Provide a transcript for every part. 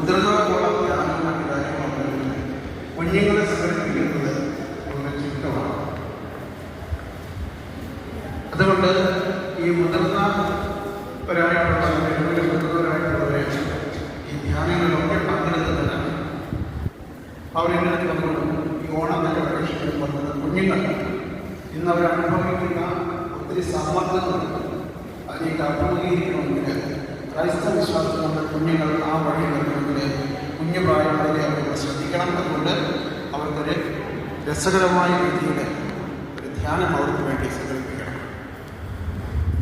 മുതിർന്നവർക്കുള്ള ധ്യാനം മറ്റു കാര്യങ്ങളൊന്നും കുഞ്ഞുങ്ങളെ സംഘടിപ്പിക്കുന്നത് വളരെ ചുരുക്കമാണ്. അതുകൊണ്ട് ഈ മുതിർന്നവരായിട്ടുള്ളവരെ ഈ ധ്യാനങ്ങളിലൊക്കെ പങ്കെടുക്കുന്നതിനാണ് അവരെടുത്ത് വന്നുകൊണ്ട് ഈ ഓണം തന്നെ പരീക്ഷയിൽ വന്നത് കുഞ്ഞുങ്ങൾ ഇന്ന് അവരനുഭവിക്കുന്ന ഒത്തിരി സമ്മർദ്ദങ്ങളുണ്ട്. അതിലേക്ക് അഭിമുഖീകരിക്കണമെങ്കിൽ ക്രൈസ്തവ വിശ്വാസത്തിൽ നമ്മുടെ കുഞ്ഞുങ്ങൾ ആ വഴി വരുന്നതിൽ കുഞ്ഞു പ്രായങ്ങളിലെ അവർ ശ്രദ്ധിക്കണം. അതുകൊണ്ട് അവർക്കൊരു രസകരമായ രീതിയിൽ ഒരു ധ്യാനം അവർക്ക് വേണ്ടി സംഘടിപ്പിക്കണം.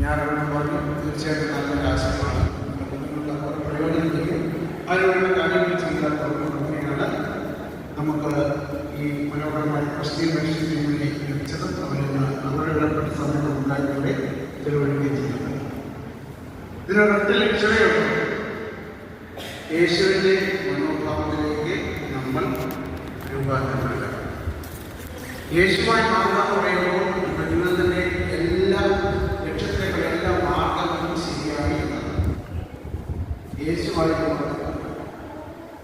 ഞാനവരോട് പറഞ്ഞു, തീർച്ചയായിട്ടും നല്ലൊരു ആശയമാണ്. നമ്മുടെ കുഞ്ഞുങ്ങൾക്ക് അവർ പ്രയോജനം ചെയ്യും. അതിനുള്ള കാര്യങ്ങൾ ചെയ്താൽ അങ്ങനെയാണ് നമുക്ക് ഈ മനോഹരമായ ക്രിസ്ത്യൻ വേഷത്തിന് വേണ്ടി ലഭിച്ചത്. അവരിന്ന് അവരുടെ ഇടപെട്ട സമയത്ത് ഉണ്ടായതോടെ ചെലവഴിക്കുകയും ചെയ്യുന്നത്. ഇതിനൊരൊറ്റ ലക്ഷ്യതയുണ്ട്. യേശുവിൻ്റെ മനോഭാവത്തിലേക്ക് നമ്മൾ രൂപാന്തരപ്പെടുക. യേശുവായി മാറുക എന്ന് പറയുമ്പോൾ നമ്മുടെ ജീവിതത്തിൻ്റെ എല്ലാ ലക്ഷ്യത്തിലേക്കുള്ള എല്ലാ മാർഗങ്ങളും ശരിയായി എന്നാണ്. യേശുവായി മാറുക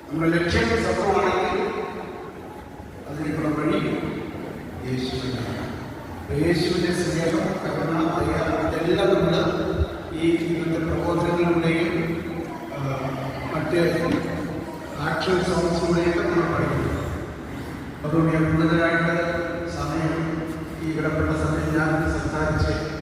നമ്മുടെ ലക്ഷ്യങ്ങൾ സഫലമാണെങ്കിൽ അതിലേക്കുള്ള വഴി യേശുവിനാണ്. യേശുവിൻ്റെ സ്നേഹം, കരുണ, ദയ ഇതെല്ലാം നമ്മൾ ഈ ഇന്നത്തെ പ്രബോധനങ്ങളിലൂടെയും മറ്റ് ആക്ഷൻ സോങ്സിലൂടെയൊക്കെ നമ്മൾ പഠിക്കുന്നു. അതുകൊണ്ട് ഞാൻ കൂടുതലായിട്ട് സമയം ഈ വിടപ്പെട്ട സമയം ഞാൻ സംസാരിച്ച്